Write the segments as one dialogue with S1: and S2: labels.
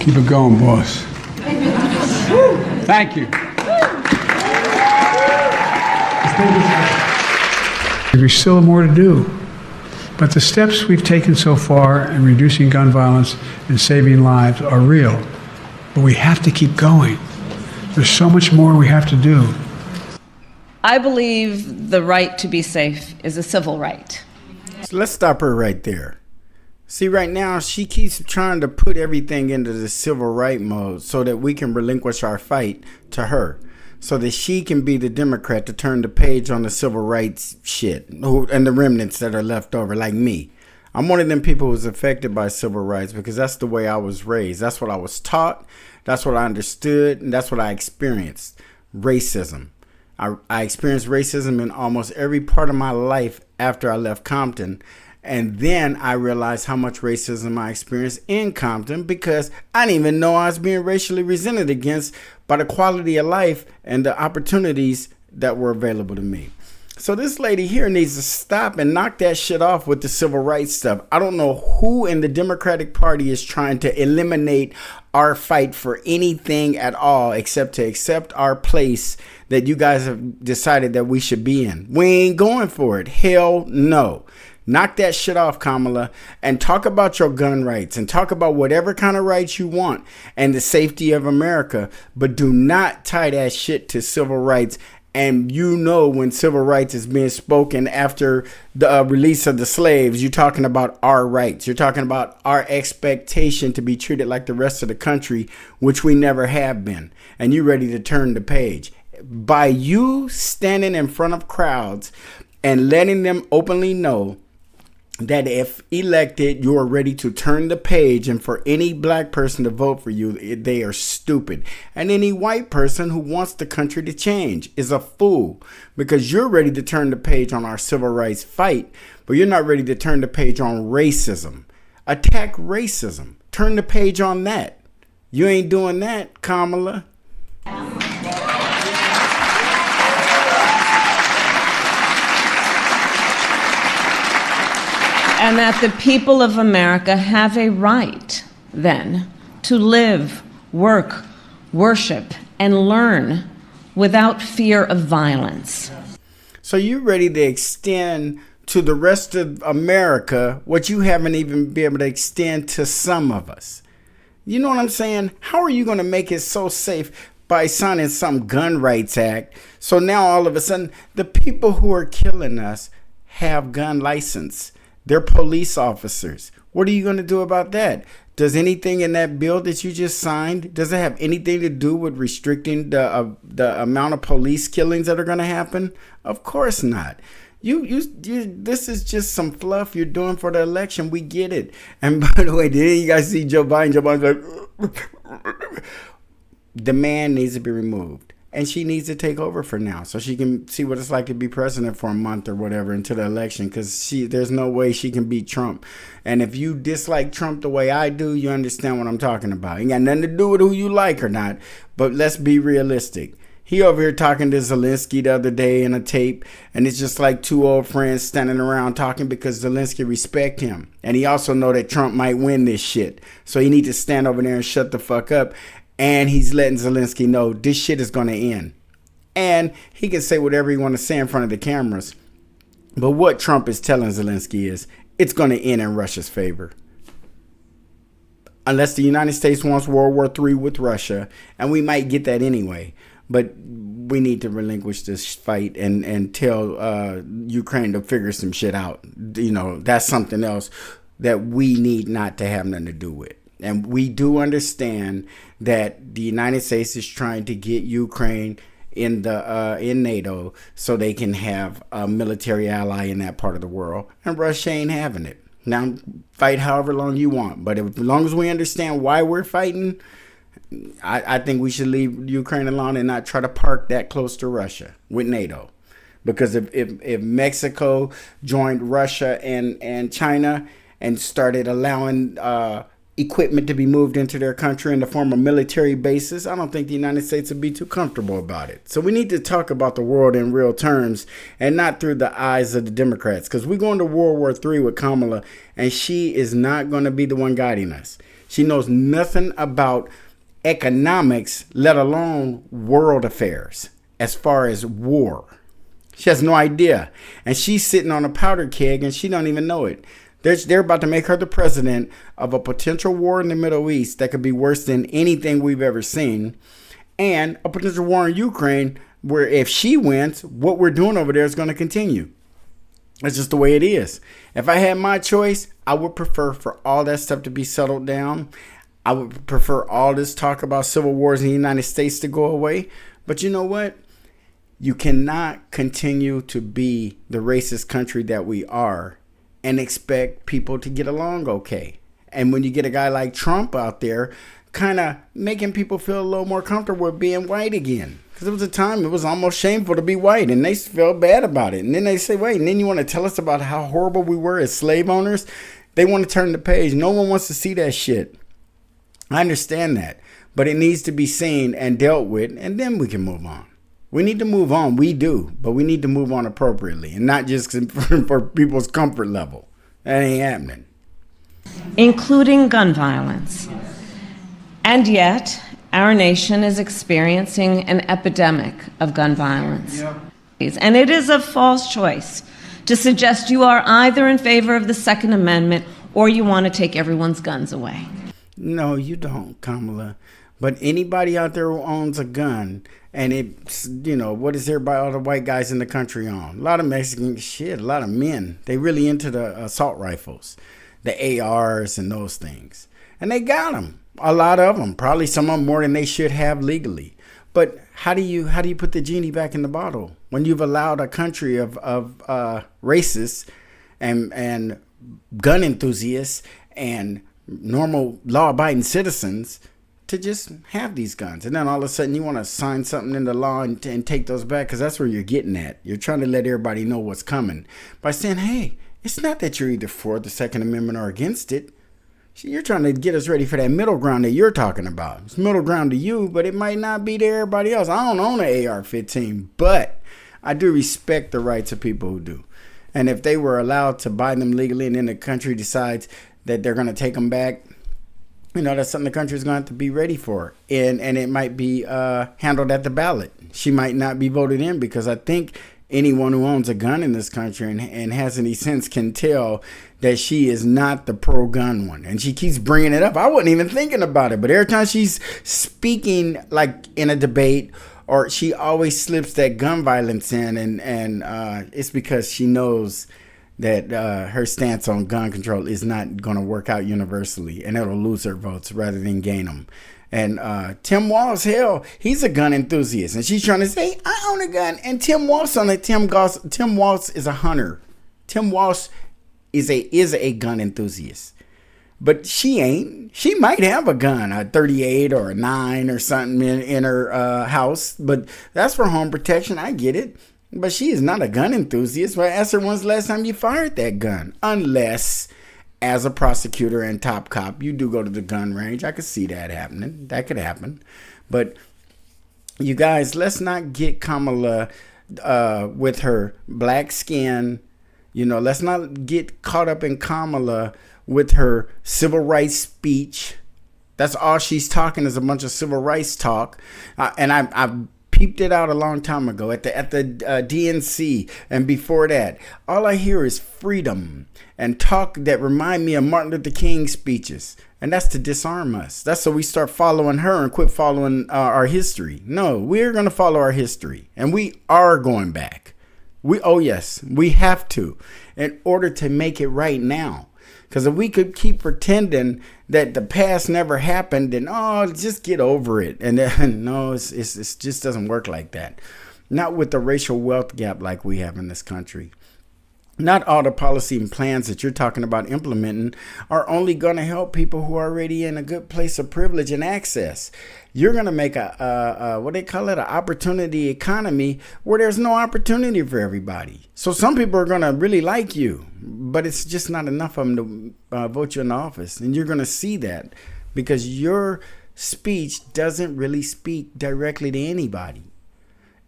S1: Keep it going, boss. Thank you. There's still more to do. But the steps we've taken so far in reducing gun violence and saving lives are real. But we have to keep going. There's so much more we have to do.
S2: I believe the right to be safe is a civil right.
S3: So let's stop her right there. See, right now, she keeps trying to put everything into the civil right mode so that we can relinquish our fight to her, so that she can be the Democrat to turn the page on the civil rights shit and the remnants that are left over, like me. I'm one of them people who's affected by civil rights because that's the way I was raised. That's what I was taught. That's what I understood. And that's what I experienced. Racism. I experienced racism in almost every part of my life after I left Compton. And then I realized how much racism I experienced in Compton because I didn't even know I was being racially resented against by the quality of life and the opportunities that were available to me. So this lady here needs to stop and knock that shit off with the civil rights stuff. I don't know who in the Democratic Party is trying to eliminate our fight for anything at all except to accept our place that you guys have decided that we should be in. We ain't going for it. Hell no. Knock that shit off, Kamala, and talk about your gun rights and talk about whatever kind of rights you want and the safety of America, but do not tie that shit to civil rights. And you know, when civil rights is being spoken after the release of the slaves, you're talking about our rights. You're talking about our expectation to be treated like the rest of the country, which we never have been. And you're ready to turn the page. By you standing in front of crowds and letting them openly know that if elected, you are ready to turn the page, and for any black person to vote for you, they are stupid. And any white person who wants the country to change is a fool, because you're ready to turn the page on our civil rights fight, but you're not ready to turn the page on racism. Attack racism. Turn the page on that. You ain't doing that, Kamala.
S2: And that the people of America have a right, then, to live, work, worship, and learn without fear of violence.
S3: So you're ready to extend to the rest of America what you haven't even been able to extend to some of us. You know what I'm saying? How are you going to make it so safe by signing some gun rights act? So now all of a sudden, the people who are killing us have gun license. They're police officers. What are you going to do about that? Does anything in that bill that you just signed, does it have anything to do with restricting the amount of police killings that are going to happen? Of course not. This is just some fluff you're doing for the election. We get it. And by the way, did you guys see Joe Biden? Joe Biden's like, the man needs to be removed. And she needs to take over for now so she can see what it's like to be president for a month or whatever until the election, because there's no way she can beat Trump. And if you dislike Trump the way I do, you understand what I'm talking about. It ain't got nothing to do with who you like or not, but let's be realistic. He over here talking to Zelensky the other day in a tape, and it's just like two old friends standing around talking because Zelensky respect him. And he also know that Trump might win this shit. So he need to stand over there and shut the fuck up. And he's letting Zelensky know this shit is going to end. And he can say whatever he want to say in front of the cameras. But what Trump is telling Zelensky is it's going to end in Russia's favor. Unless the United States wants World War III with Russia. And we might get that anyway. But we need to relinquish this fight and tell Ukraine to figure some shit out. You know, that's something else that we need not to have nothing to do with. And we do understand that the United States is trying to get Ukraine in NATO so they can have a military ally in that part of the world. And Russia ain't having it. Now, fight however long you want. But as long as we understand why we're fighting, I think we should leave Ukraine alone and not try to park that close to Russia with NATO. Because if Mexico joined Russia and China and started allowing equipment to be moved into their country in the form of military bases, I don't think the United States would be too comfortable about it. So we need to talk about the world in real terms and not through the eyes of the Democrats, because we're going to World War III with Kamala, and she is not going to be the one guiding us. She knows nothing about economics, let alone world affairs, as far as war. She has no idea. And she's sitting on a powder keg and she don't even know it. They're about to make her the president of a potential war in the Middle East that could be worse than anything we've ever seen. And a potential war in Ukraine where if she wins, what we're doing over there is going to continue. That's just the way it is. If I had my choice, I would prefer for all that stuff to be settled down. I would prefer all this talk about civil wars in the United States to go away. But you know what? You cannot continue to be the racist country that we are and expect people to get along okay. And when you get a guy like Trump out there kind of making people feel a little more comfortable with being white again. Because there was a time it was almost shameful to be white and they felt bad about it. And then they say, wait, and then you want to tell us about how horrible we were as slave owners? They want to turn the page. No one wants to see that shit. I understand that. But it needs to be seen and dealt with, and then we can move on. We need to move on. We do. But we need to move on appropriately and not just for people's comfort level. That ain't happening.
S2: Including gun violence. And yet, our nation is experiencing an epidemic of gun violence. Yep. And it is a false choice to suggest you are either in favor of the Second Amendment or you want to take everyone's guns away.
S3: No, you don't, Kamala. But anybody out there who owns a gun, and it's, you know, what is everybody, all the white guys in the country on? A lot of Mexican shit, a lot of men. They really into the assault rifles, the ARs and those things. And they got them. A lot of them, probably some of them more than they should have legally. But how do you put the genie back in the bottle when you've allowed a country of racists and gun enthusiasts and normal law-abiding citizens to just have these guns, and then all of a sudden you want to sign something into law and take those back? Because that's where you're getting at. You're trying to let everybody know what's coming by saying, hey, it's not that you're either for the Second Amendment or against it. You're trying to get us ready for that middle ground that you're talking about. It's middle ground to you, but it might not be to everybody else. I don't own an AR-15, but I do respect the rights of people who do. And if they were allowed to buy them legally and then the country decides that they're going to take them back, you know, that's something the country's going to have to be ready for. And it might be handled at the ballot. She might not be voted in because I think anyone who owns a gun in this country and has any sense can tell that she is not the pro-gun one. And she keeps bringing it up. I wasn't even thinking about it. But every time she's speaking, like in a debate, or she always slips that gun violence in. And it's because she knows that her stance on gun control is not going to work out universally. And it'll lose her votes rather than gain them. And Tim Walz, hell, he's a gun enthusiast. And she's trying to say, I own a gun. And Tim Walz on it. Tim Walz is a hunter. Tim Walz is a gun enthusiast. But she ain't. She might have a gun, a 38 or a 9 or something in her house. But that's for home protection. I get it. But she is not a gun enthusiast. Well, I asked her when's the last time you fired that gun? Unless, as a prosecutor and top cop, you do go to the gun range. I could see that happening. That could happen. But you guys, let's not get Kamala with her black skin. You know, let's not get caught up in Kamala with her civil rights speech. That's all she's talking is a bunch of civil rights talk. And I've peeped it out a long time ago at the DNC and before that. All I hear is freedom and talk that remind me of Martin Luther King's speeches. And that's to disarm us. That's so we start following her and quit following our history. No, we're going to follow our history. And we are going back. Yes, we have to in order to make it right now. Because if we could keep pretending that the past never happened, then, just get over it. And then, no, it just doesn't work like that. Not with the racial wealth gap like we have in this country. Not all the policy and plans that you're talking about implementing are only going to help people who are already in a good place of privilege and access. You're going to make what they call it, an opportunity economy where there's no opportunity for everybody. So some people are going to really like you, but it's just not enough of them to vote you in office. And you're going to see that because your speech doesn't really speak directly to anybody.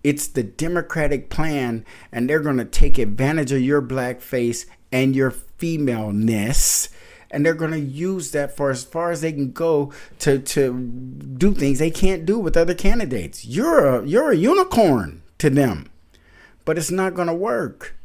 S3: It's the Democratic plan, and they're going to take advantage of your black face and your femaleness and they're going to use that for as far as they can go to do things they can't do with other candidates. You're a unicorn to them, but it's not going to work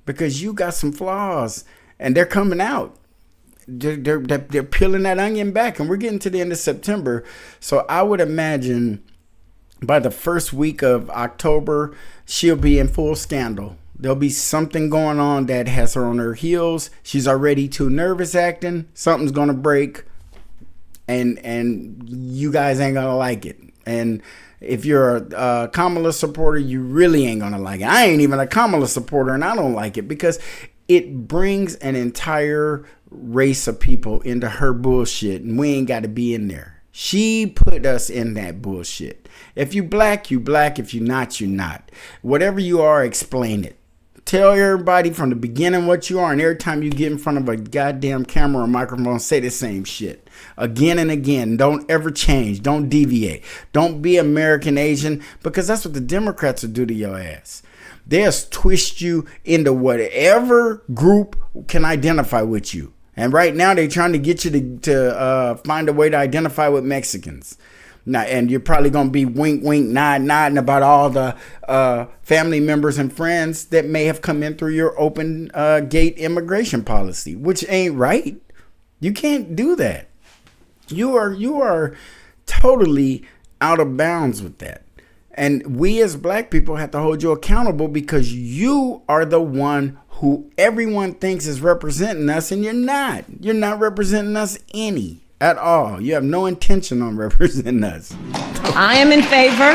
S3: because you got some flaws, and they're coming out. They're peeling that onion back, and we're getting to the end of September. So I would imagine by the first week of October, she'll be in full scandal. There'll be something going on that has her on her heels. She's already too nervous acting. Something's going to break, and you guys ain't going to like it. And if you're a Kamala supporter, you really ain't going to like it. I ain't even a Kamala supporter, and I don't like it because it brings an entire race of people into her bullshit, and we ain't got to be in there. She put us in that bullshit. If you black, you black. If you not, you not. Whatever you are, explain it. Tell everybody from the beginning what you are, and every time you get in front of a goddamn camera or microphone, say the same shit again and again. Don't ever change. Don't deviate. Don't be American Asian, because that's what the Democrats will do to your ass. They'll twist you into whatever group can identify with you. And right now they're trying to get you to find a way to identify with Mexicans. Now, and you're probably going to be wink, wink, nodding about all the family members and friends that may have come in through your open gate immigration policy, which ain't right. You can't do that. You are totally out of bounds with that. And we as black people have to hold you accountable because you are the one who everyone thinks is representing us, and you're not. You're not representing us any at all. You have no intention on representing us.
S2: I am in favor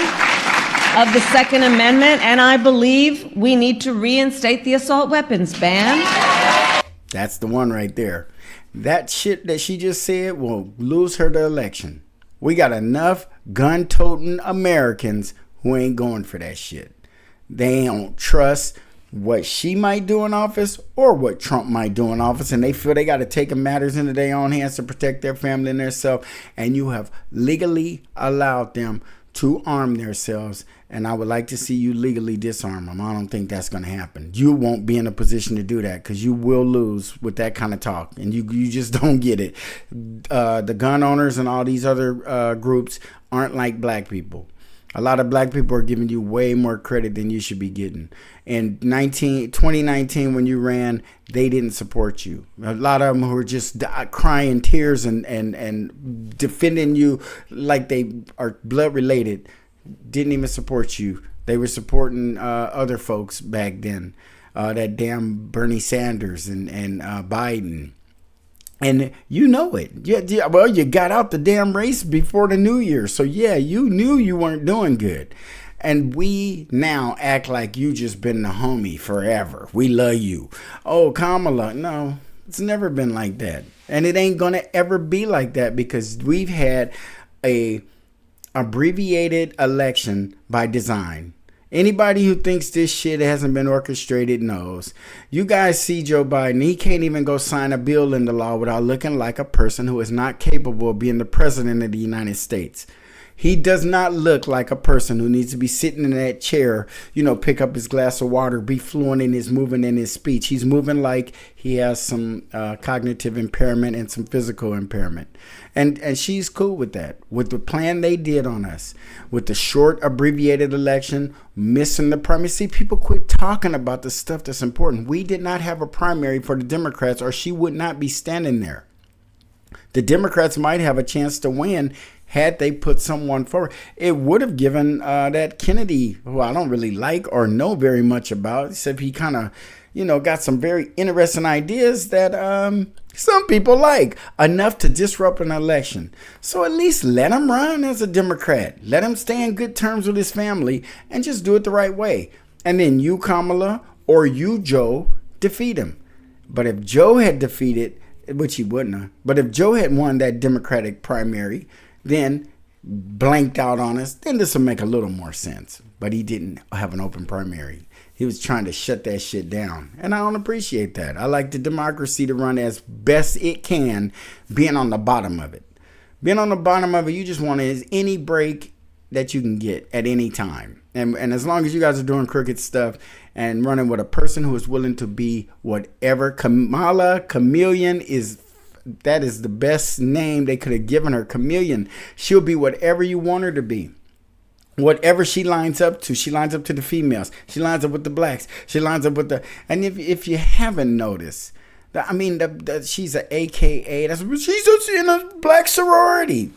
S2: of the Second Amendment, and I believe we need to reinstate the assault weapons ban.
S3: That's the one right there. That shit that she just said will lose her the election. We got enough gun-toting Americans who ain't going for that shit. They don't trust what she might do in office or what Trump might do in office, and they feel they got to take matters into their own hands to protect their family and themselves. And you have legally allowed them to arm themselves, and I would like to see you legally disarm them. I don't think that's going to happen. You won't be in a position to do that because you will lose with that kind of talk, and you just don't get it. The gun owners and all these other groups aren't like black people. A lot of black people are giving you way more credit than you should be getting. In 2019, when you ran, they didn't support you. A lot of them who were just crying tears and defending you like they are blood related didn't even support you. They were supporting other folks back then. That damn Bernie Sanders and Biden. And you know it. Yeah, well, you got out the damn race before the new year. So, yeah, you knew you weren't doing good. And we now act like you just been the homie forever. We love you. Oh, Kamala. No, it's never been like that. And it ain't going to ever be like that because we've had a abbreviated election by design. Anybody who thinks this shit hasn't been orchestrated knows. You guys see Joe Biden. He can't even go sign a bill into law without looking like a person who is not capable of being the president of the United States. He does not look like a person who needs to be sitting in that chair, pick up his glass of water, be fluent in his movement and his speech. He's moving like he has some cognitive impairment and some physical impairment. And she's cool with that. With the plan they did on us, with the short abbreviated election, missing the primary. See, people quit talking about the stuff that's important. We did not have a primary for the Democrats, or she would not be standing there. The Democrats might have a chance to win had they put someone forward. It would have given that Kennedy, who I don't really like or know very much about, except he kind of, got some very interesting ideas that some people like, enough to disrupt an election. So at least let him run as a Democrat. Let him stay in good terms with his family and just do it the right way. And then you, Kamala, or you, Joe, defeat him. But if Joe had defeated, which he wouldn't have, but if Joe had won that Democratic primary, then blanked out on us, then this will make a little more sense. But he didn't have an open primary. He was trying to shut that shit down. And I don't appreciate that. I like the democracy to run as best it can, being on the bottom of it. Being on the bottom of it, you just want any break that you can get at any time. And as long as you guys are doing crooked stuff and running with a person who is willing to be whatever Kamala Chameleon is that is the best name they could have given her. Chameleon. She'll be whatever you want her to be. Whatever she lines up to the females. She lines up with the blacks. She lines up with the, and if you haven't noticed, she's a AKA. She's in a black sorority.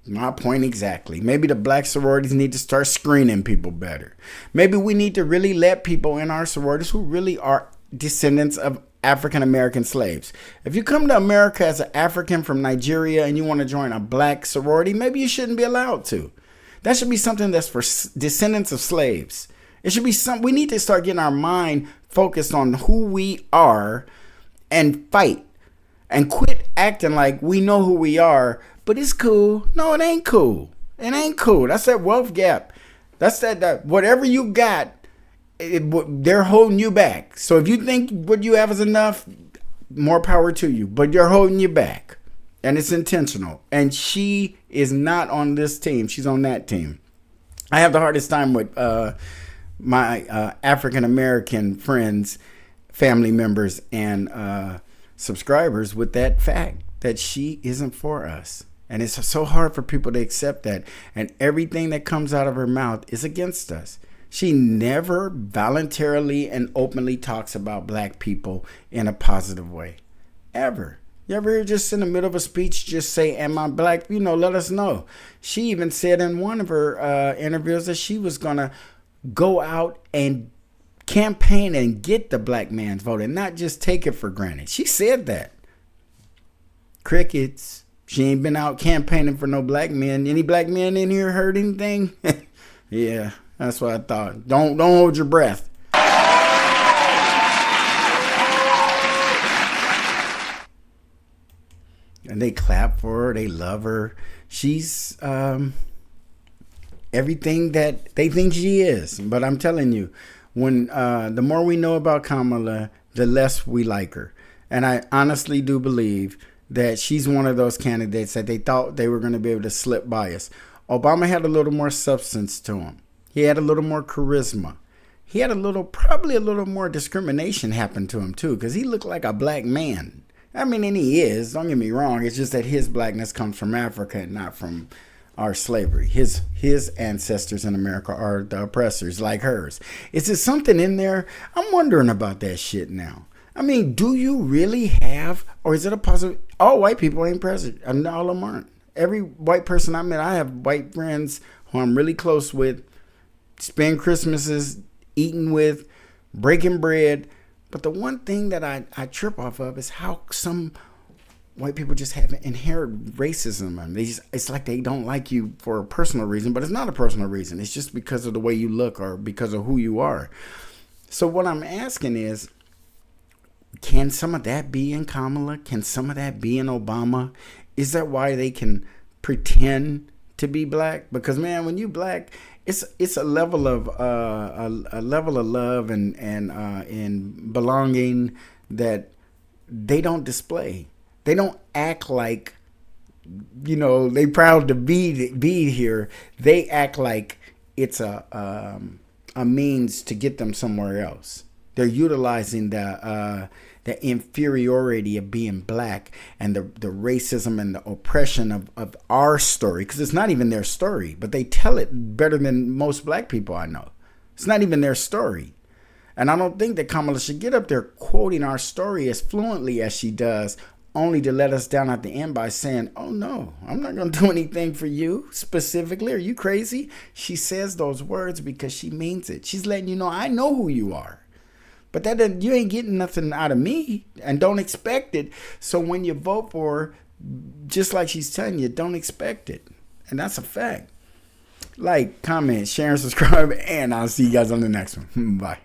S3: My point exactly. Maybe the black sororities need to start screening people better. Maybe we need to really let people in our sororities who really are descendants of African American slaves. If you come to America as an African from Nigeria and you want to join a black sorority, maybe you shouldn't be allowed to. That should be something that's for descendants of slaves. It should be we need to start getting our mind focused on who we are and fight and quit acting like we know who we are, but it's cool. No, it ain't cool. It ain't cool. That's that wealth gap. That's that whatever you got, they're holding you back. So if you think what you have is enough, more power to you, but you're holding you back. And it's intentional. And she is not on this team. She's on that team. I have the hardest time with my African-American friends, family members, and subscribers with that fact that she isn't for us. And it's so hard for people to accept that. And everything that comes out of her mouth is against us. She never voluntarily and openly talks about black people in a positive way. Ever. You ever hear just in the middle of a speech just say, am I black? Let us know. She even said in one of her interviews that she was going to go out and campaign and get the black man's vote and not just take it for granted. She said that. Crickets. She ain't been out campaigning for no black men. Any black men in here heard anything? Yeah, that's what I thought. Don't hold your breath. And they clap for her. They love her. She's everything that they think she is. But I'm telling you, when the more we know about Kamala, the less we like her. And I honestly do believe that she's one of those candidates that they thought they were going to be able to slip by us. Obama had a little more substance to him. He had a little more charisma. He had probably a little more discrimination happen to him too, because he looked like a black man. I mean, and he is, don't get me wrong. It's just that his blackness comes from Africa and not from our slavery. His ancestors in America are the oppressors like hers. Is there something in there? I'm wondering about that shit now. I mean, do you really have, or is it a possibility? All white people ain't president. And all of them aren't. Every white person I met, I have white friends who I'm really close with, spend Christmases eating with, breaking bread. But the one thing that I trip off of is how some white people just have inherent racism. And it's like they don't like you for a personal reason, but it's not a personal reason. It's just because of the way you look or because of who you are. So what I'm asking is, can some of that be in Kamala? Can some of that be in Obama? Is that why they can pretend to be black? Because man, when you black, it's a level of love and belonging that they don't display. They don't act like, they proud to be here. They act like it's a means to get them somewhere else. They're utilizing the inferiority of being black and the racism and the oppression of our story, because it's not even their story, but they tell it better than most black people I know. It's not even their story. And I don't think that Kamala should get up there quoting our story as fluently as she does, only to let us down at the end by saying, oh no, I'm not going to do anything for you specifically. Are you crazy? She says those words because she means it. She's letting you know, I know who you are. But you ain't getting nothing out of me, and don't expect it. So when you vote for her, just like she's telling you, don't expect it. And that's a fact. Like, comment, share, and subscribe, and I'll see you guys on the next one. Bye.